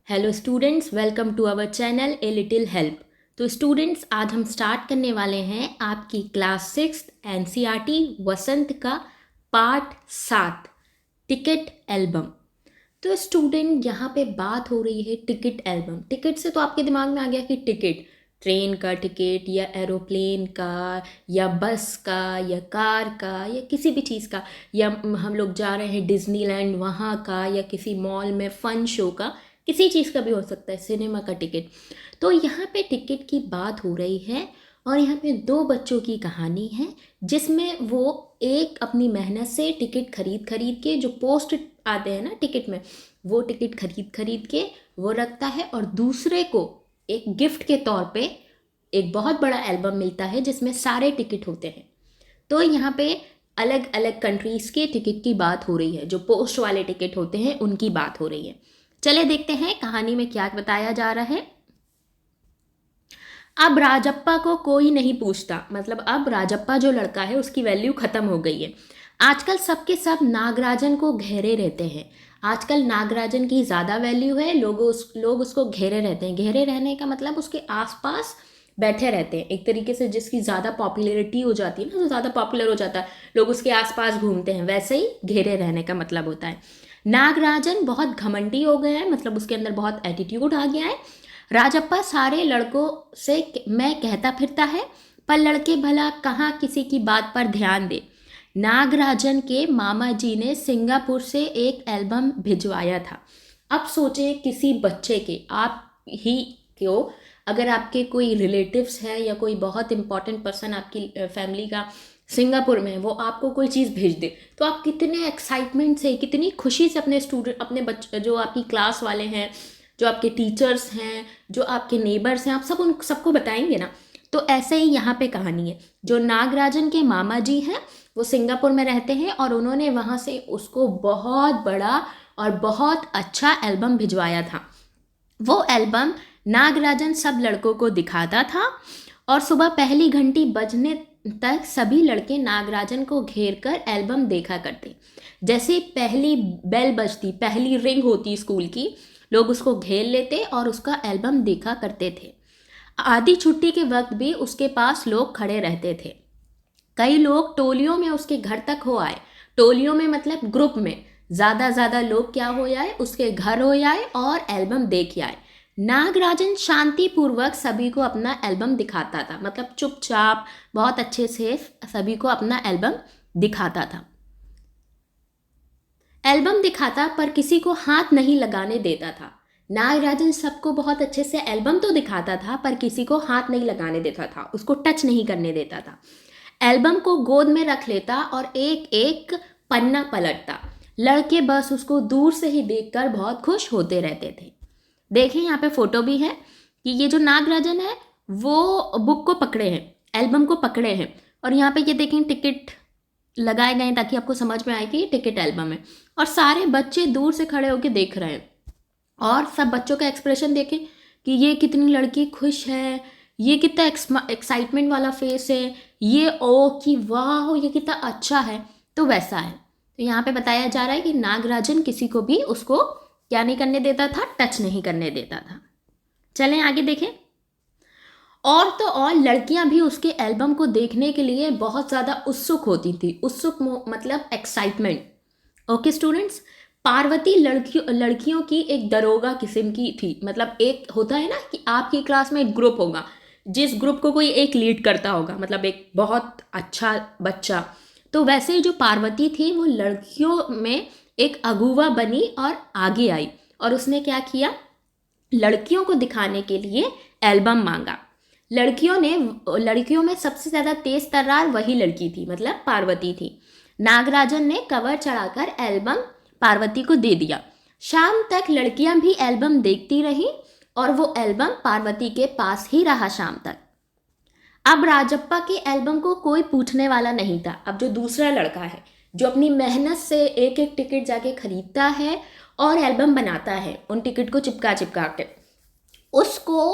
Hello students, welcome to our channel a little help. तो students, आज हम start करने वाले हैं आपकी क्लास 6 एनसीईआरटी वसंत का पार्ट 7 टिकट एल्बम। तो स्टूडेंट, यहाँ पे बात हो रही है टिकट एल्बम। टिकट से तो आपके दिमाग में आ गया कि टिकट ट्रेन का टिकट या एरोप्लेन का या बस का या कार का या किसी भी चीज़ का, या हम लोग जा रहे हैं डिज्नीलैंड वहाँ का, या किसी मॉल में फ़न शो का, किसी चीज़ का भी हो सकता है, सिनेमा का टिकट। तो यहाँ पे टिकट की बात हो रही है और यहाँ पे दो बच्चों की कहानी है जिसमें वो एक अपनी मेहनत से टिकट खरीद खरीद के, जो पोस्ट आते हैं ना टिकट में, वो टिकट खरीद खरीद के वो रखता है, और दूसरे को एक गिफ्ट के तौर पे एक बहुत बड़ा एल्बम मिलता है जिसमें सारे टिकट होते हैं। तो यहाँ पे अलग अलग कंट्रीज़ के टिकट की बात हो रही है, जो पोस्ट वाले टिकट होते हैं उनकी बात हो रही है। चले देखते हैं कहानी में क्या बताया जा रहा है। अब राजप्पा को कोई नहीं पूछता, मतलब अब राजप्पा जो लड़का है उसकी वैल्यू खत्म हो गई है। आजकल सबके सब नागराजन को घेरे रहते हैं। आजकल नागराजन की ज़्यादा वैल्यू है, लोग उसको घेरे रहते हैं। घेरे रहने का मतलब उसके आसपास बैठे रहते हैं। एक तरीके से जिसकी ज़्यादा पॉपुलैरिटी हो जाती है ना, जो ज़्यादा पॉपुलर हो जाता है, लोग उसके आसपास घूमते हैं, वैसे ही घेरे रहने का मतलब होता है। नागराजन बहुत घमंडी हो गया है, मतलब उसके अंदर बहुत एटीट्यूड आ गया है। राजप्पा सारे लड़कों से मैं कहता फिरता है, पर लड़के भला कहाँ किसी की बात पर ध्यान दे। नागराजन के मामा जी ने सिंगापुर से एक एल्बम भिजवाया था। अब सोचे किसी बच्चे के, आप ही क्यों, अगर आपके कोई रिलेटिव्स हैं या कोई बहुत इंपॉर्टेंट पर्सन आपकी फैमिली का सिंगापुर में, वो आपको कोई चीज़ भेज दे, तो आप कितने एक्साइटमेंट से, कितनी खुशी से अपने स्टूडेंट, अपने बच्चे, जो आपकी क्लास वाले हैं, जो आपके टीचर्स हैं, जो आपके नेबर्स हैं, आप सब उन सबको बताएंगे ना। तो ऐसे ही यहाँ पे कहानी है। जो नागराजन के मामा जी हैं वो सिंगापुर में रहते हैं और उन्होंने वहाँ से उसको बहुत बड़ा और बहुत अच्छा एल्बम भिजवाया था। वो एल्बम नागराजन सब लड़कों को दिखाता था और सुबह पहली घंटी बजने तक सभी लड़के नागराजन को घेर कर एल्बम देखा करते। जैसे पहली बेल बजती, पहली रिंग होती स्कूल की, लोग उसको घेर लेते और उसका एल्बम देखा करते थे। आधी छुट्टी के वक्त भी उसके पास लोग खड़े रहते थे। कई लोग टोलियों में उसके घर तक हो आए। टोलियों में मतलब ग्रुप में ज़्यादा लोग क्या हो आए, उसके घर हो आए और एल्बम देख आए। नागराजन शांतिपूर्वक सभी को अपना एल्बम दिखाता था, मतलब चुपचाप बहुत अच्छे से सभी को अपना एल्बम दिखाता था। एल्बम दिखाता पर किसी को हाथ नहीं लगाने देता था। नागराजन सबको बहुत अच्छे से एल्बम तो दिखाता था पर किसी को हाथ नहीं लगाने देता था, उसको टच नहीं करने देता था। एल्बम को गोद में रख लेता और एक एक पन्ना पलटता। लड़के बस उसको दूर से ही देखकर बहुत खुश होते रहते थे। देखें, यहाँ पे फोटो भी है कि ये जो नागराजन है वो बुक को पकड़े हैं, एल्बम को पकड़े हैं, और यहाँ पे ये देखें टिकट लगाए गए ताकि आपको समझ में आए कि ये टिकट एल्बम है। और सारे बच्चे दूर से खड़े होकर देख रहे हैं और सब बच्चों का एक्सप्रेशन देखें कि ये कितनी लड़की खुश है, ये कितना एक्साइटमेंट वाला फेस है, ये ओ कि वाह ये कितना अच्छा है। तो वैसा है। तो यहाँ पे बताया जा रहा है कि नागराजन किसी को भी उसको क्या नहीं करने देता था, टच नहीं करने देता था। चलें आगे देखें। और तो और लड़कियां भी उसके एल्बम को देखने के लिए बहुत ज़्यादा उत्सुक होती थी। उत्सुक मतलब एक्साइटमेंट। ओके स्टूडेंट्स, पार्वती लड़कियों की एक दरोगा किस्म की थी। मतलब एक होता है ना कि आपकी क्लास में एक ग्रुप होगा, जिस ग्रुप को कोई एक लीड करता होगा, मतलब एक बहुत अच्छा बच्चा। तो वैसे ही जो पार्वती थी वो लड़कियों में एक अगुवा बनी और आगे आई, और उसने क्या किया, लड़कियों को दिखाने के लिए एल्बम मांगा। लड़कियों में सबसे ज़्यादा तेज तर्रार वही लड़की थी, मतलब पार्वती थी। नागराजन ने कवर चढ़ाकर एल्बम पार्वती को दे दिया। शाम तक लड़कियां भी एल्बम देखती रहीं और वो एल्बम पार्वती के पास ही रहा शाम तक। अब राजप्पा के एल्बम को कोई पूछने वाला नहीं था। अब जो दूसरा लड़का है, जो अपनी मेहनत से एक एक टिकट जाके खरीदता है और एल्बम बनाता है, उन टिकट को चिपका चिपका के, उसको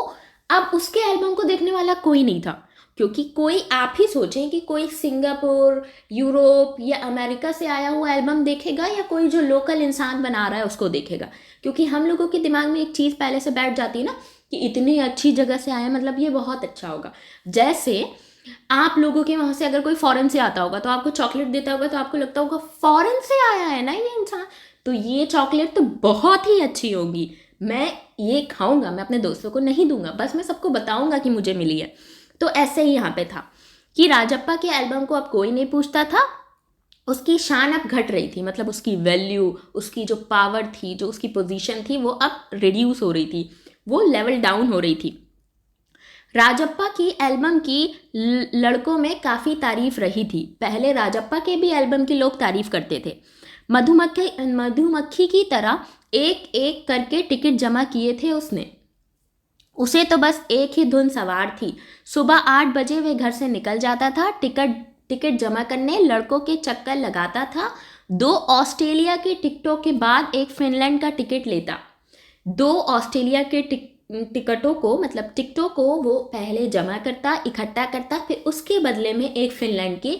अब उसके एल्बम को देखने वाला कोई नहीं था। क्योंकि कोई आप ही सोचें कि कोई सिंगापुर, यूरोप या अमेरिका से आया हुआ एल्बम देखेगा या कोई जो लोकल इंसान बना रहा है उसको देखेगा। क्योंकि हम लोगों के दिमाग में एक चीज़ पहले से बैठ जाती है ना कि इतनी अच्छी जगह से आया मतलब ये बहुत अच्छा होगा। जैसे आप लोगों के वहाँ से अगर कोई फॉरेन से आता होगा तो आपको चॉकलेट देता होगा तो आपको लगता होगा फॉरेन से आया है ना ये इंसान, तो ये चॉकलेट तो बहुत ही अच्छी होगी, मैं ये खाऊंगा, मैं अपने दोस्तों को नहीं दूंगा, बस मैं सबको बताऊंगा कि मुझे मिली है। तो ऐसे ही यहाँ पे था कि राजप्पा के एल्बम को अब कोई नहीं पूछता था, उसकी शान अब घट रही थी, मतलब उसकी वैल्यू, उसकी जो पावर थी, जो उसकी पोजीशन थी वो अब रिड्यूस हो रही थी, वो लेवल डाउन हो रही थी। राजप्पा की एल्बम की लड़कों में काफ़ी तारीफ रही थी। पहले राजप्पा के भी एल्बम की लोग तारीफ करते थे। मधुमक्खी की तरह एक एक करके टिकट जमा किए थे उसने। उसे तो बस एक ही धुन सवार थी। सुबह 8 बजे वह घर से निकल जाता था, टिकट जमा करने लड़कों के चक्कर लगाता था। 2 ऑस्ट्रेलिया के टिकटों के बाद एक फिनलैंड का टिकट लेता। 2 ऑस्ट्रेलिया के टिकटों को मतलब टिकटों को वो पहले जमा करता, इकट्ठा करता, फिर उसके बदले में एक फिनलैंड के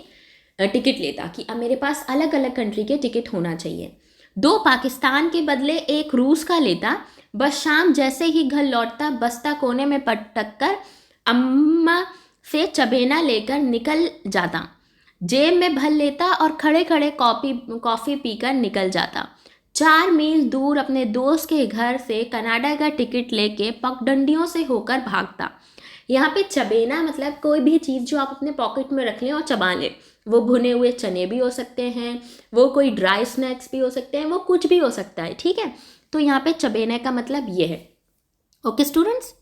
टिकट लेता कि अब मेरे पास अलग अलग कंट्री के टिकट होना चाहिए। 2 पाकिस्तान के बदले एक रूस का लेता। बस शाम जैसे ही घर लौटता बस्ता कोने में पटक कर अम्मा से चबेना लेकर निकल जाता, जेब में भर लेता और खड़े खड़े कॉफ़ी पीकर निकल जाता। 4 मील दूर अपने दोस्त के घर से कनाडा का टिकट लेके पगडंडियों से होकर भागता। यहाँ पे चबेना मतलब कोई भी चीज़ जो आप अपने पॉकेट में रख लें और चबा लें। वो भुने हुए चने भी हो सकते हैं, वो कोई ड्राई स्नैक्स भी हो सकते हैं, वो कुछ भी हो सकता है, ठीक है। तो यहाँ पे चबेने का मतलब ये है। ओके स्टूडेंट्स,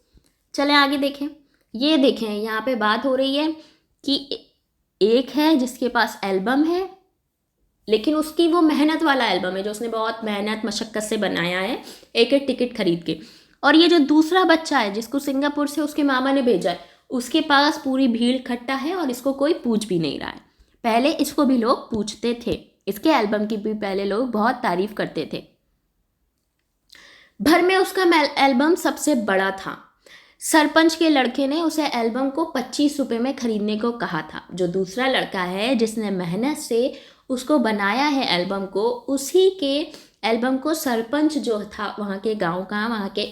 चलें आगे देखें। ये देखें यहाँ पे बात हो रही है कि एक है जिसके पास एल्बम है, लेकिन उसकी वो मेहनत वाला एल्बम है जो उसने बहुत मेहनत मशक्क़त से बनाया है एक एक टिकट खरीद के। और ये जो दूसरा बच्चा है जिसको सिंगापुर से उसके मामा ने भेजा है, उसके पास पूरी भीड़ इकट्ठा है और इसको कोई पूछ भी नहीं रहा है। पहले इसको भी लोग पूछते थे, इसके एल्बम की भी पहले लोग बहुत तारीफ करते थे। भर में उसका एल्बम सबसे बड़ा था। सरपंच के लड़के ने उसे एल्बम को 25 रुपये में खरीदने को कहा था। जो दूसरा लड़का है जिसने मेहनत से उसको बनाया है एल्बम को, उसी के एल्बम को सरपंच जो था वहाँ के गांव का, वहाँ के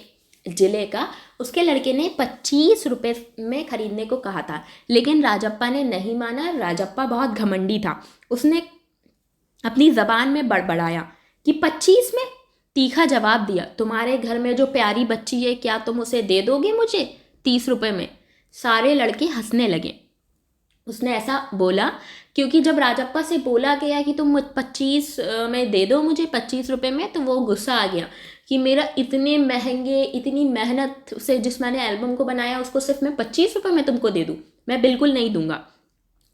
ज़िले का, उसके लड़के ने 25 रुपये में खरीदने को कहा था। लेकिन राजप्पा ने नहीं माना। राजप्पा बहुत घमंडी था। उसने अपनी ज़बान में बड़बड़ाया कि 25 में, तीखा जवाब दिया, तुम्हारे घर में जो प्यारी बच्ची है क्या तुम उसे दे दोगे मुझे 30 रुपये में? सारे लड़के हंसने लगे। उसने ऐसा बोला क्योंकि जब राजप्पा से बोला गया कि तुम 25 में दे दो मुझे 25 रुपये में, तो वो गुस्सा आ गया कि मेरा इतने महंगे, इतनी मेहनत से जिस मैंने एल्बम को बनाया उसको सिर्फ मैं 25 रुपये में तुमको दे दूँ? मैं बिल्कुल नहीं दूंगा।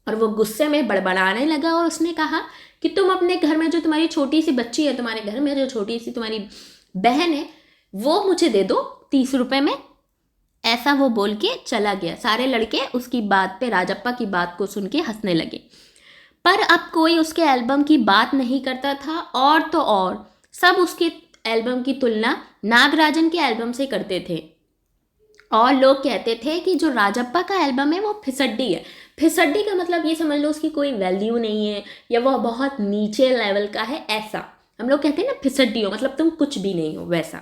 और वो गुस्से में बड़बड़ाने लगा और उसने कहा कि तुम अपने घर में जो तुम्हारी छोटी सी बच्ची है, तुम्हारे घर में जो छोटी सी तुम्हारी बहन है, वो मुझे दे दो 30 रुपये में। ऐसा वो बोल के चला गया। सारे लड़के उसकी बात पे, राजप्पा की बात को सुन के हंसने लगे। पर अब कोई उसके एल्बम की बात नहीं करता था। और तो और सब उसके एल्बम की तुलना नागराजन के एल्बम से करते थे और लोग कहते थे कि जो राजप्पा का एल्बम है वो फिसड्डी है। फिसड्डी का मतलब ये समझ लो उसकी कोई वैल्यू नहीं है या वह बहुत नीचे लेवल का है, ऐसा हम लोग कहते हैं ना, फिसड्डी हो मतलब तुम कुछ भी नहीं हो, वैसा।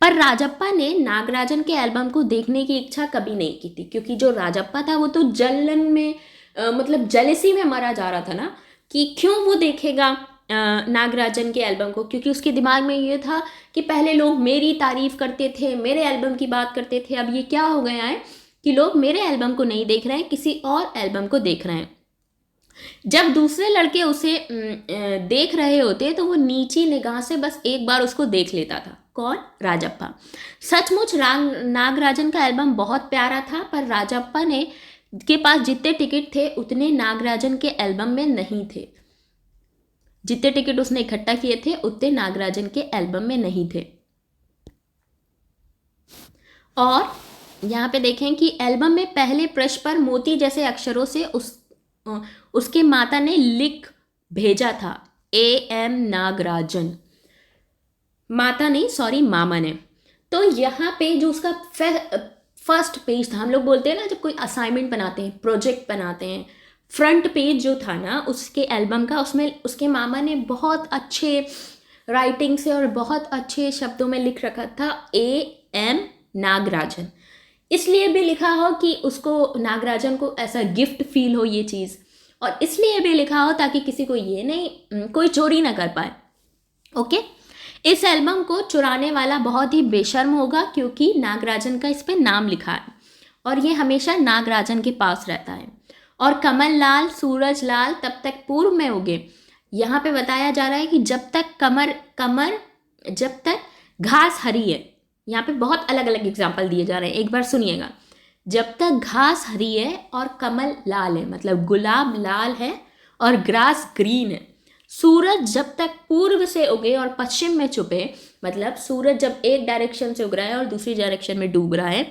पर राजप्पा ने नागराजन के एल्बम को देखने की इच्छा कभी नहीं की थी, क्योंकि जो राजप्पा था वो तो जलन में मतलब जेलेसी में मरा जा रहा था ना कि क्यों वो देखेगा नागराजन के एल्बम को, क्योंकि उसके दिमाग में ये था कि पहले लोग मेरी तारीफ करते थे, मेरे एल्बम की बात करते थे, अब ये क्या हो गया है कि लोग मेरे एल्बम को नहीं देख रहे हैं, किसी और एल्बम को देख रहे हैं। जब दूसरे लड़के उसे देख रहे होते तो वो नीची निगाह से बस एक बार उसको देख लेता था। कौन? राजप्पा। सचमुच नागराजन का एल्बम बहुत प्यारा था, पर राजप्पा ने के पास जितने टिकट थे उतने नागराजन के एल्बम में नहीं थे। जितने टिकट उसने इकट्ठा किए थे उतने नागराजन के एल्बम में नहीं थे। और यहाँ पे देखें कि एल्बम में पहले पृष्ठ पर मोती जैसे अक्षरों से उसके माता ने लिख भेजा था, AM नागराजन। माता नहीं, सॉरी, मामा ने। तो यहाँ पे जो उसका फर्स्ट पेज था। हम लोग बोलते हैं ना जब कोई असाइनमेंट बनाते हैं, प्रोजेक्ट बनाते हैं, फ्रंट पेज जो था ना उसके एल्बम का, उसमें उसके मामा ने बहुत अच्छे राइटिंग से और बहुत अच्छे शब्दों में लिख रखा था A.M. नागराजन। इसलिए भी लिखा हो कि उसको, नागराजन को ऐसा गिफ्ट फील हो ये चीज़, और इसलिए भी लिखा हो ताकि किसी को ये नहीं, कोई चोरी ना कर पाए। ओके, इस एल्बम को चुराने वाला बहुत ही बेशर्म होगा क्योंकि नागराजन का इस पे नाम लिखा है और ये हमेशा नागराजन के पास रहता है। और कमल लाल सूरज लाल तब तक पूर्व में उगे। यहाँ पे बताया जा रहा है कि जब तक घास हरी है। यहाँ पे बहुत अलग अलग एग्जाम्पल दिए जा रहे हैं, एक बार सुनिएगा। जब तक घास हरी है और कमल लाल है, मतलब गुलाब लाल है और ग्रास ग्रीन है। सूरज जब तक पूर्व से उगे और पश्चिम में छुपे, मतलब सूरज जब एक डायरेक्शन से उग रहा है और दूसरी डायरेक्शन में डूब रहा है,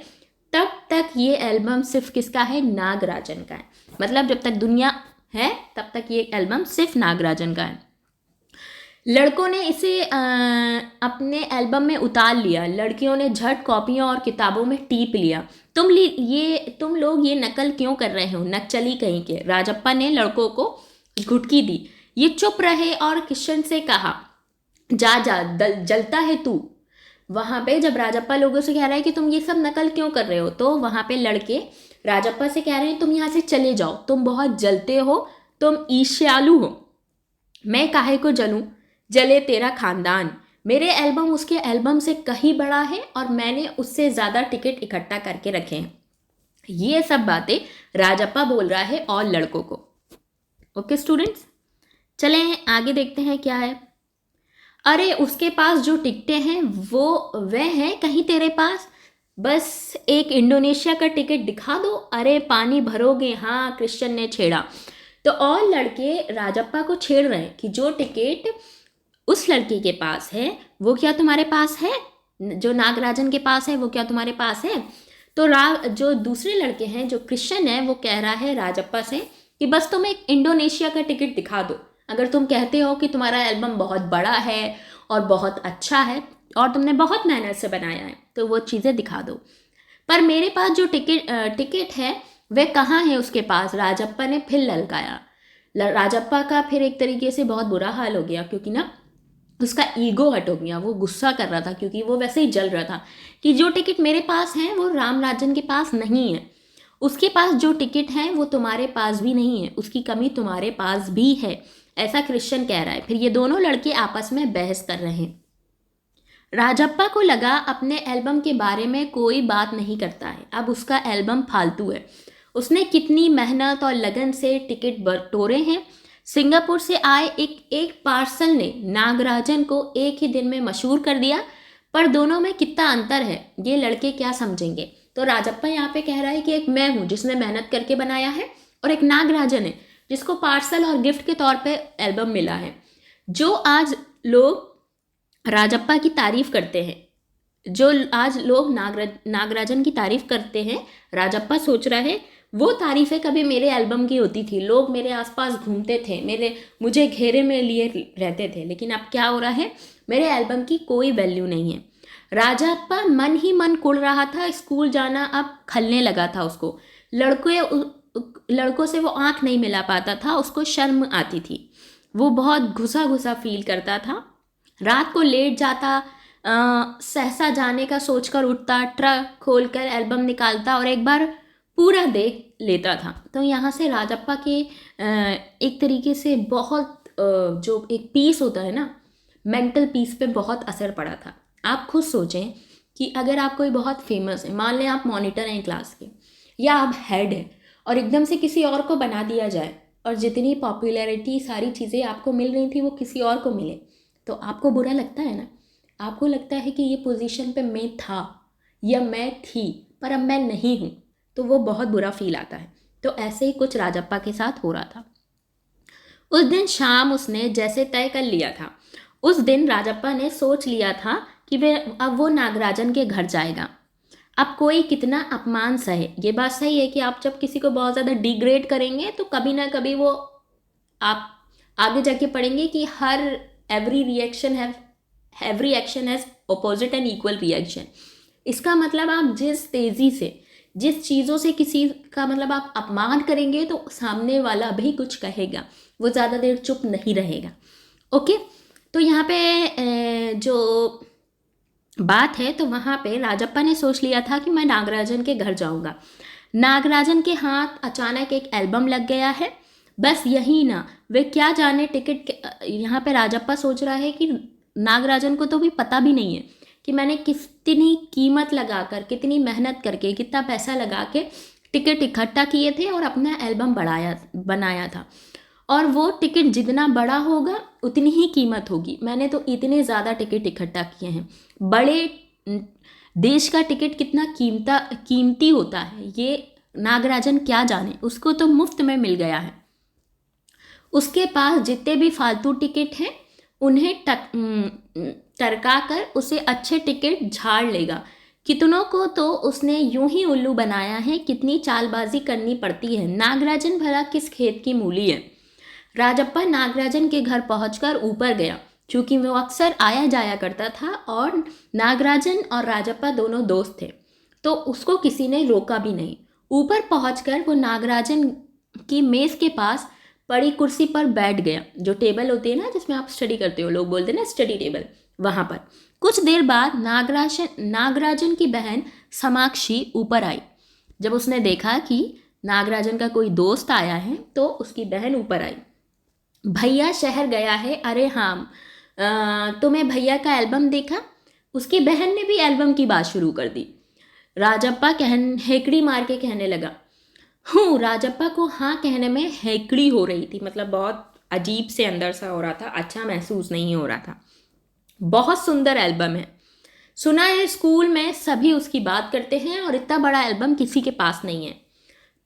तब तक ये एल्बम सिर्फ किसका है? नागराजन का है। मतलब जब तक दुनिया है तब तक ये एल्बम सिर्फ नागराजन का है। लड़कों ने इसे अपने एल्बम में उतार लिया, लड़कियों ने झट कॉपियों और किताबों में टीप लिया। तुम लोग ये नकल क्यों कर रहे हो, नक्चली कहीं के। राजप्पा ने लड़कों को घुटकी दी। ये चुप रहे और किशन से कहा, जा जा जलता है तू। वहाँ पे जब राजप्पा लोगों से कह रहा है कि तुम ये सब नकल क्यों कर रहे हो, तो वहाँ पे लड़के राजप्पा से कह रहे हैं तुम यहाँ से चले जाओ, तुम बहुत जलते हो, तुम ईर्ष्यालु हो। मैं काहे को जलूं, जले तेरा खानदान। मेरे एल्बम उसके एल्बम से कहीं बड़ा है और मैंने उससे ज़्यादा टिकट इकट्ठा करके रखे हैं। ये सब बातें राजप्पा बोल रहा है और लड़कों को। ओके स्टूडेंट्स, चलें आगे देखते हैं क्या है। अरे उसके पास जो टिकटें हैं वो वह हैं कहीं तेरे पास, बस एक इंडोनेशिया का टिकट दिखा दो। अरे पानी भरोगे, हाँ क्रिश्चियन ने छेड़ा। तो और लड़के राजप्पा को छेड़ रहे हैं कि जो टिकट उस लड़के के पास है वो क्या तुम्हारे पास है, जो नागराजन के पास है वो क्या तुम्हारे पास है। तो जो दूसरे लड़के हैं, जो क्रिश्चियन है, वो कह रहा है राजप्पा से कि बस तुम एक इंडोनेशिया का टिकट दिखा दो। अगर तुम कहते हो कि तुम्हारा एल्बम बहुत बड़ा है और बहुत अच्छा है और तुमने बहुत मेहनत से बनाया है, तो वो चीज़ें दिखा दो। पर मेरे पास जो टिकट है वह कहाँ है उसके पास। राजप्पा ने फिर ललकाया। राजप्पा का फिर एक तरीके से बहुत बुरा हाल हो गया क्योंकि ना उसका ईगो हट हो गया। वो गुस्सा कर रहा था क्योंकि वो वैसे ही जल रहा था कि जो टिकट मेरे पास है वो रामराजन के पास नहीं है। उसके पास जो टिकट है वो तुम्हारे पास भी नहीं है, उसकी कमी तुम्हारे पास भी है, ऐसा क्रिश्चियन कह रहा है। फिर ये दोनों लड़के आपस में बहस कर रहे हैं। राजप्पा को लगा अपने एल्बम के बारे में कोई बात नहीं करता है, अब उसका एल्बम फालतू है। उसने कितनी मेहनत और लगन से टिकट बटोरे हैं। सिंगापुर से आए एक पार्सल ने नागराजन को एक ही दिन में मशहूर कर दिया। पर दोनों में कितना अंतर है, ये लड़के क्या समझेंगे। तो राजप्पा यहाँ पे कह रहा है कि एक मैं हूँ जिसने मेहनत करके बनाया है और एक नागराजन है जिसको पार्सल और गिफ्ट के तौर पे एल्बम मिला है। जो आज लोग राजप्पा की तारीफ करते हैं, जो आज लोग नागराजन की तारीफ करते हैं, राजप्पा सोच रहा है वो तारीफें कभी मेरे एल्बम की होती थी। लोग मेरे आसपास घूमते थे, मुझे घेरे में लिए रहते थे, लेकिन अब क्या हो रहा है, मेरे एल्बम की कोई वैल्यू नहीं है। राजप्पा मन ही मन कुड़ रहा था। स्कूल जाना अब खलने लगा था उसको। लड़कों से वो आंख नहीं मिला पाता था, उसको शर्म आती थी। वो बहुत घुसा घुसा फील करता था। रात को लेट जाता, सहसा जाने का सोचकर उठता, ट्रक खोलकर एल्बम निकालता और एक बार पूरा देख लेता था। तो यहाँ से राजप्पा के एक तरीके से बहुत जो एक पीस होता है ना, मेंटल पीस पे बहुत असर पड़ा था। आप खुद सोचें कि अगर आप कोई बहुत फेमस है, मान लें आप मॉनिटर हैं क्लास के या आप हेड हैं, और एकदम से किसी और को बना दिया जाए और जितनी पॉपुलैरिटी सारी चीज़ें आपको मिल रही थी वो किसी और को मिले, तो आपको बुरा लगता है ना। आपको लगता है कि ये पोजीशन पे मैं था या मैं थी पर अब मैं नहीं हूँ, तो वो बहुत बुरा फील आता है। तो ऐसे ही कुछ राजप्पा के साथ हो रहा था। उस दिन शाम उसने जैसे तय कर लिया था, उस दिन राजप्पा ने सोच लिया था कि अब वो नागराजन के घर जाएगा। अब कोई कितना अपमान सहे। ये बात सही है कि आप जब किसी को बहुत ज़्यादा डिग्रेड करेंगे तो कभी ना कभी वो आप आगे जाके पढ़ेंगे कि every action has opposite and equal reaction. इसका मतलब आप जिस तेज़ी से, जिस चीज़ों से किसी का मतलब आप अपमान करेंगे तो सामने वाला भी कुछ कहेगा, वो ज़्यादा देर चुप नहीं रहेगा। ओके, तो यहाँ पे जो बात है तो वहाँ पे राजप्पा ने सोच लिया था कि मैं नागराजन के घर जाऊँगा। नागराजन के हाथ अचानक एक एल्बम लग गया है। बस यही ना, वे क्या जाने यहाँ पे राजप्पा सोच रहा है कि नागराजन को तो भी पता भी नहीं है कि मैंने कितनी कीमत लगाकर, कितनी मेहनत करके, कितना पैसा लगा के टिकट इकट्ठा किए थे और अपना एल्बम बनाया था। और वो टिकट जितना बड़ा होगा उतनी ही कीमत होगी। मैंने तो इतने ज़्यादा टिकट इकट्ठा किए हैं। बड़े देश का टिकट कितना कीमती होता है ये नागराजन क्या जाने, उसको तो मुफ्त में मिल गया है। उसके पास जितने भी फालतू टिकट हैं उन्हें टरका कर उसे अच्छे टिकट झाड़ लेगा। कितनों को तो उसने यूं ही उल्लू बनाया है, कितनी चालबाजी करनी पड़ती है। नागराजन भला किस खेत की मूली है। राजप्पा नागराजन के घर पहुंचकर ऊपर गया, क्योंकि वो अक्सर आया जाया करता था और नागराजन और राजप्पा दोनों दोस्त थे, तो उसको किसी ने रोका भी नहीं। ऊपर पहुंचकर वो नागराजन की मेज़ के पास पड़ी कुर्सी पर बैठ गया, जो टेबल होती है ना जिसमें आप स्टडी करते हो, लोग बोलते हैं ना स्टडी टेबल, वहाँ पर। कुछ देर बाद नागराजन की बहन समाक्षी ऊपर आई। जब उसने देखा कि नागराजन का कोई दोस्त आया है तो उसकी बहन ऊपर आई। भैया शहर गया है। अरे हाँ, तुम्हें भैया का एल्बम देखा? उसकी बहन ने भी एल्बम की बात शुरू कर दी। राजप्पा हेकड़ी मार के कहने लगा। राजप्पा को हाँ कहने में हेकड़ी हो रही थी, मतलब बहुत अजीब से अंदर सा हो रहा था, अच्छा महसूस नहीं हो रहा था। बहुत सुंदर एल्बम है, सुना है स्कूल में सभी उसकी बात करते हैं और इतना बड़ा एल्बम किसी के पास नहीं है।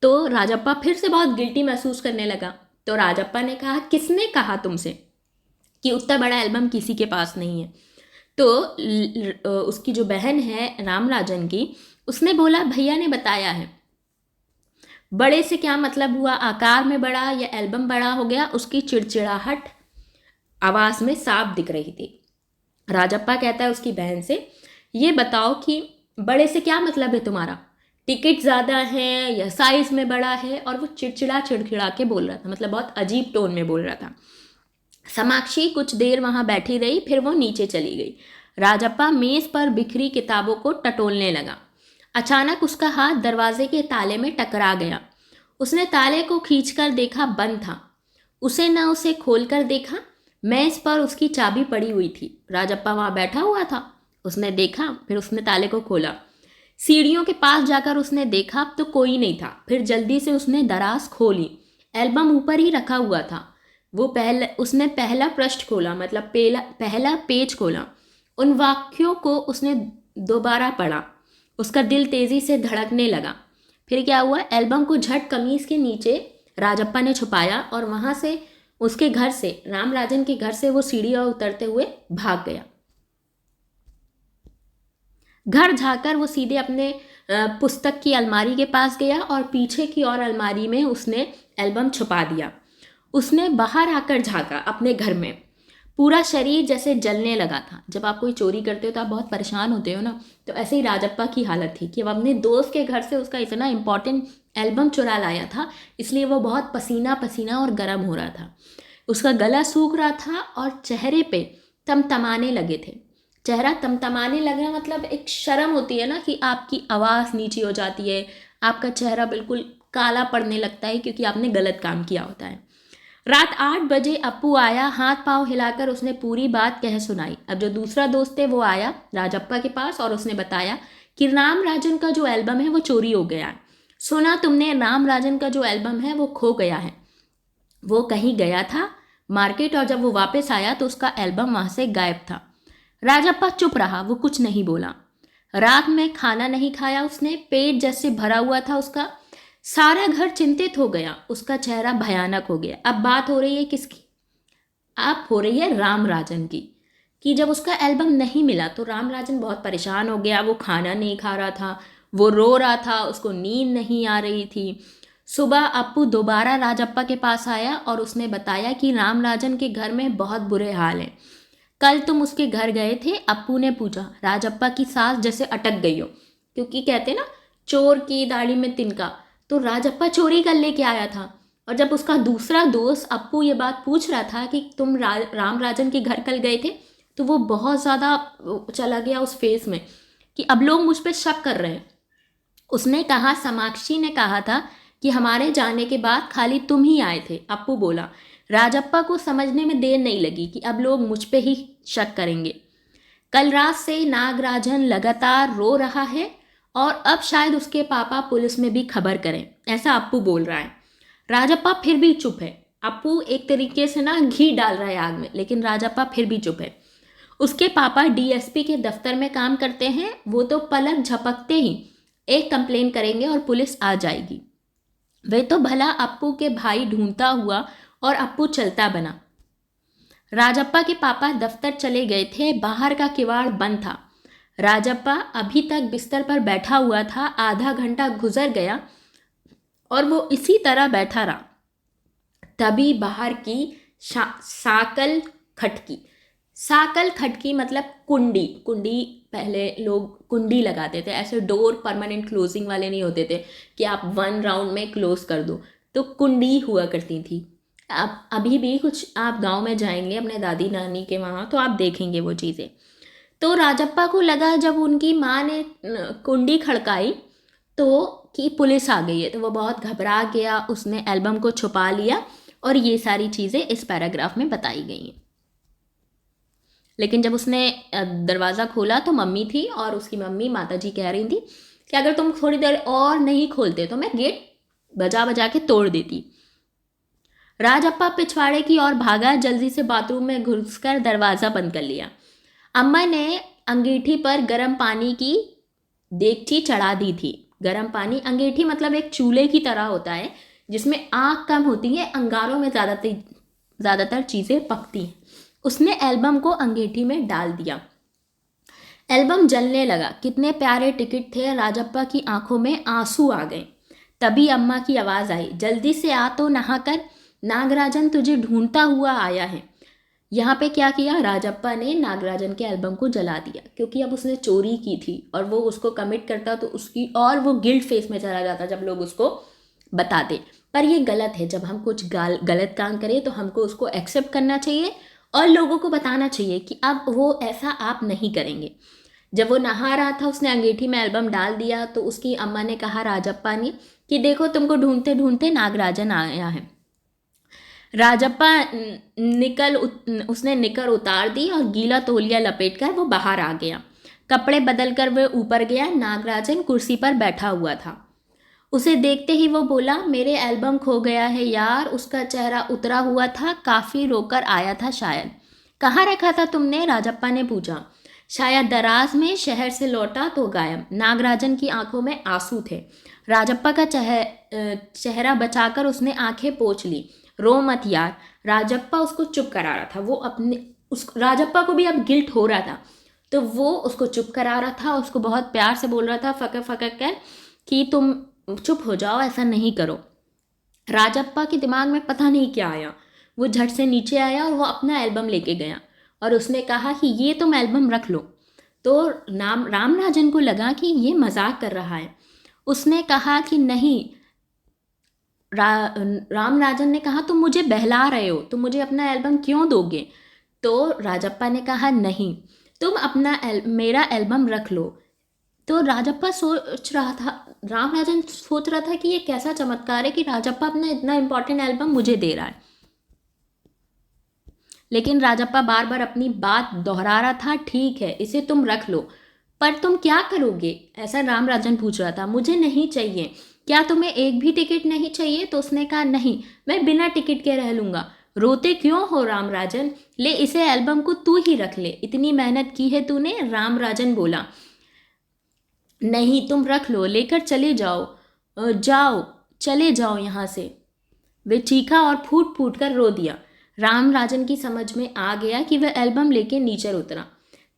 तो राजप्पा फिर से बहुत गिल्टी महसूस करने लगा। तो राजप्पा ने कहा, किसने कहा तुमसे कि उतना बड़ा एल्बम किसी के पास नहीं है? तो उसकी जो बहन है रामराजन की, उसने बोला, भैया ने बताया है। बड़े से क्या मतलब हुआ, आकार में बड़ा या एल्बम बड़ा हो गया? उसकी चिड़चिड़ाहट आवाज़ में साफ दिख रही थी। राजप्पा कहता है उसकी बहन से, ये बताओ कि बड़े से क्या मतलब है तुम्हारा? टिकट ज़्यादा है या साइज़ में बड़ा है? और वो चिड़चिड़ा के बोल रहा था, मतलब बहुत अजीब टोन में बोल रहा था। समाक्षी कुछ देर वहाँ बैठी रही, फिर वो नीचे चली गई। राजप्पा मेज़ पर बिखरी किताबों को टटोलने लगा। अचानक उसका हाथ दरवाजे के ताले में टकरा गया। उसने ताले को खींचकर देखा, बंद था। उसे खोलकर देखा, मेज़ पर उसकी चाबी पड़ी हुई थी। राजप्पा वहाँ बैठा हुआ था। उसने देखा, फिर उसने ताले को खोला। सीढ़ियों के पास जाकर उसने देखा, अब तो कोई नहीं था। फिर जल्दी से उसने दराज खोली। एल्बम ऊपर ही रखा हुआ था। उसने पहला पृष्ठ खोला, मतलब पहला पेज खोला। उन वाक्यों को उसने दोबारा पढ़ा। उसका दिल तेज़ी से धड़कने लगा। फिर क्या हुआ, एल्बम को झट कमीज़ के नीचे राजप्पा ने छुपाया और वहाँ से, उसके घर से, रामराजन के घर से वो सीढ़ियाँ उतरते हुए भाग गया। घर जाकर वो सीधे अपने पुस्तक की अलमारी के पास गया और पीछे की और अलमारी में उसने एल्बम छुपा दिया। उसने बाहर आकर झाँका अपने घर में। पूरा शरीर जैसे जलने लगा था। जब आप कोई चोरी करते हो तो आप बहुत परेशान होते हो ना, तो ऐसे ही राजप्पा की हालत थी कि वो अपने दोस्त के घर से उसका इतना इम्पॉर्टेंट एल्बम चुरा लाया था, इसलिए वो बहुत पसीना पसीना और गर्म हो रहा था। उसका गला सूख रहा था और चेहरे पे तमतमाने लगे थे। चेहरा तमतमाने लगा मतलब एक शर्म होती है ना कि आपकी आवाज़ नीची हो जाती है, आपका चेहरा बिल्कुल काला पड़ने लगता है क्योंकि आपने गलत काम किया होता है। रात 8 बजे अप्पू आया। हाथ पांव हिलाकर उसने पूरी बात कह सुनाई। अब जो दूसरा दोस्त है वो आया राजप्पा के पास और उसने बताया कि रामराजन का जो एल्बम है वो चोरी हो गया है। सुना तुमने, रामराजन का जो एल्बम है वो खो गया है। वो कहीं गया था मार्केट और जब वो वापस आया तो उसका एल्बम वहाँ से गायब था। राजप्पा चुप रहा, वो कुछ नहीं बोला। रात में खाना नहीं खाया उसने, पेट जैसे भरा हुआ था उसका। सारा घर चिंतित हो गया, उसका चेहरा भयानक हो गया। अब बात हो रही है किसकी? अब हो रही है रामराजन की, कि जब उसका एल्बम नहीं मिला तो रामराजन बहुत परेशान हो गया। वो खाना नहीं खा रहा था, वो रो रहा था, उसको नींद नहीं आ रही थी। सुबह अप्पू दोबारा राजप्पा के पास आया और उसने बताया कि रामराजन के घर में बहुत बुरे हाल हैं। कल तुम उसके घर गए थे? अप्पू ने पूछा। राजप्पा की सांस जैसे अटक गई हो, क्योंकि कहते ना चोर की दाढ़ी में तिनका, तो राजप्पा चोरी कर लेके आया था। और जब उसका दूसरा दोस्त अप्पू ये बात पूछ रहा था कि तुम राम राजन के घर कल गए थे, तो वो बहुत ज़्यादा चला गया उस फेस में कि अब लोग मुझ पर शक कर रहे हैं। उसने कहा, समाक्षी ने कहा था कि हमारे जाने के बाद खाली तुम ही आए थे, अप्पू बोला। राजप्पा को समझने में देर नहीं लगी कि अब लोग मुझ पे ही शक करेंगे। कल रात से नागराजन लगातार रो रहा है और अब शायद उसके पापा पुलिस में भी खबर करें, ऐसा अप्पू बोल रहा है। राजप्पा फिर भी चुप है। अप्पू एक तरीके से ना घी डाल रहा है आग में, लेकिन राजप्पा फिर भी चुप है। उसके पापा डीएसपी के दफ्तर में काम करते हैं, वो तो पलक झपकते ही एक कंप्लेन करेंगे और पुलिस आ जाएगी। वे तो भला अप्पू के भाई ढूंढता हुआ और अप्पू चलता बना। राजप्पा के पापा दफ्तर चले गए थे, बाहर का किवाड़ बंद था। राजप्पा अभी तक बिस्तर पर बैठा हुआ था। आधा घंटा गुजर गया और वो इसी तरह बैठा रहा। तभी बाहर की साकल खटकी। साकल खटकी मतलब कुंडी। कुंडी पहले लोग कुंडी लगाते थे, ऐसे डोर परमानेंट क्लोजिंग वाले नहीं होते थे कि आप 1 राउंड में क्लोज कर दो, तो कुंडी हुआ करती थी। अब अभी भी कुछ आप गांव में जाएंगे अपने दादी नानी के वहाँ, तो आप देखेंगे वो चीज़ें। तो राजप्पा को लगा जब उनकी माँ ने कुंडी खड़काई तो कि पुलिस आ गई है, तो वो बहुत घबरा गया। उसने एल्बम को छुपा लिया और ये सारी चीज़ें इस पैराग्राफ में बताई गई हैं। लेकिन जब उसने दरवाज़ा खोला तो मम्मी थी और उसकी मम्मी माताजी कह रही थी कि अगर तुम थोड़ी देर और नहीं खोलते तो मैं गेट बजा बजा के तोड़ देती। राजप्पा पिछवाड़े की ओर भागा, जल्दी से बाथरूम में घुसकर दरवाज़ा बंद कर लिया। अम्मा ने अंगीठी पर गर्म पानी की देगची चढ़ा दी थी। गर्म पानी, अंगीठी मतलब एक चूल्हे की तरह होता है जिसमें आग कम होती है, अंगारों में ज़्यादातर चीज़ें पकती हैं। उसने एल्बम को अंगीठी में डाल दिया। एल्बम जलने लगा। कितने प्यारे टिकट थे। राजप्पा की आंखों में आंसू आ गए। तभी अम्मा की आवाज़ आई, जल्दी से आ तो नहाकर, नागराजन तुझे ढूंढता हुआ आया है। यहाँ पे क्या किया, राजप्पा ने नागराजन के एल्बम को जला दिया, क्योंकि अब उसने चोरी की थी और वो उसको कमिट करता तो उसकी और वो गिल्ट फेस में चला जाता जब लोग उसको बताते। पर ये गलत है, जब हम कुछ गलत काम करें तो हमको उसको एक्सेप्ट करना चाहिए और लोगों को बताना चाहिए कि अब वो ऐसा आप नहीं करेंगे। जब वो नहा रहा था उसने अंगीठी में एल्बम डाल दिया, तो उसकी अम्मा ने कहा राजप्पा ने कि देखो तुमको ढूंढते ढूंढते नागराजन आया है। राजप्पा उसने निकर उतार दी और गीला तौलिया लपेटकर वो बाहर आ गया। कपड़े बदलकर वह ऊपर गया। नागराजन कुर्सी पर बैठा हुआ था। उसे देखते ही वो बोला, मेरे एल्बम खो गया है यार। उसका चेहरा उतरा हुआ था, काफ़ी रोकर आया था शायद। कहाँ रखा था तुमने? राजप्पा ने पूछा। शायद दराज में, शहर से लौटा तो गायब। नागराजन की आंखों में आंसू थे। राजप्पा का चेहरा बचाकर उसने आंखें पोंछ ली। रो मत यार। राजप्पा उसको चुप करा रहा था। वो राजप्पा को भी अब गिल्ट हो रहा था, तो वो उसको चुप करा रहा था। उसको बहुत प्यार से बोल रहा था फकर फकर कर कि तुम चुप हो जाओ, ऐसा नहीं करो। राजप्पा के दिमाग में पता नहीं क्या आया। वो झट से नीचे आया और वो अपना एल्बम लेके गया और उसने कहा कि ये तुम एल्बम रख लो। तो रामराजन को लगा कि ये मजाक कर रहा है। उसने कहा कि नहीं। रामराजन ने कहा तुम मुझे बहला रहे हो, तुम मुझे अपना एल्बम क्यों दोगे? तो राजप्पा ने कहा नहीं, तुम मेरा एल्बम रख लो। तो राजप्पा सोच रहा था, रामराजन सोच रहा था कि ये कैसा चमत्कार है कि राजप्पा अपना इतना इंपॉर्टेंट एल्बम मुझे दे रहा है। लेकिन राजप्पा बार बार अपनी बात दोहरा रहा था। ठीक है, इसे तुम रख लो, पर तुम क्या करोगे? ऐसा रामराजन पूछ रहा था। मुझे नहीं चाहिए। क्या तुम्हें एक भी टिकट नहीं चाहिए? तो उसने कहा नहीं, मैं बिना टिकट के रह लूँगा। रोते क्यों हो रामराजन? ले, इसे एल्बम को तू ही रख ले, इतनी मेहनत की है तूने। रामराजन बोला। नहीं, तुम रख लो, लेकर चले जाओ। चले जाओ यहाँ से। वे चीखा और फूट फूट कर रो दिया। रामराजन की समझ में आ गया कि वह एल्बम लेके नीचे उतरा।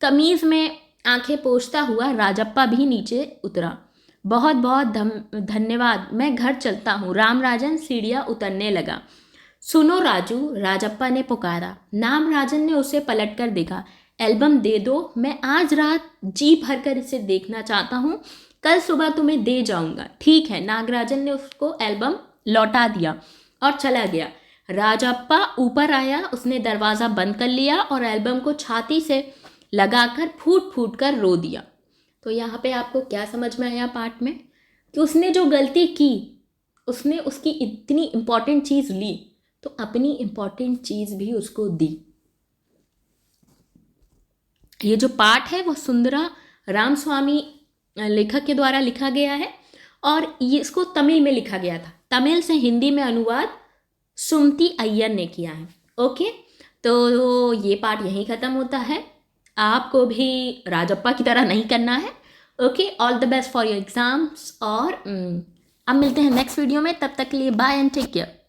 कमीज में आंखें पोंछता हुआ राजप्पा भी नीचे उतरा। बहुत बहुत धन्यवाद, मैं घर चलता हूँ। रामराजन सीढ़ियाँ उतरने लगा। सुनो राजू, राजप्पा ने पुकारा। नागराजन ने उसे पलटकर देखा। एल्बम दे दो, मैं आज रात जी भरकर इसे देखना चाहता हूँ, कल सुबह तुम्हें दे जाऊंगा। ठीक है, नागराजन ने उसको एल्बम लौटा दिया और चला गया। राजप्पा ऊपर आया, उसने दरवाज़ा बंद कर लिया और एल्बम को छाती से लगाकर फूट फूट कर रो दिया। तो यहाँ पे आपको क्या समझ में आया पार्ट में, कि उसने जो गलती की, उसने उसकी इतनी इम्पॉर्टेंट चीज़ ली तो अपनी इम्पॉर्टेंट चीज़ भी उसको दी। ये जो पाठ है वो सुंदरा रामस्वामी लेखक के द्वारा लिखा गया है और ये इसको तमिल में लिखा गया था। तमिल से हिंदी में अनुवाद सुमति अय्यर ने किया है। ओके, तो ये पार्ट यहीं ख़त्म होता है। आपको भी राजप्पा की तरह नहीं करना है। Okay, all the best for your exams. और अब मिलते हैं नेक्स्ट वीडियो में, तब तक के लिए बाय एंड टेक केयर।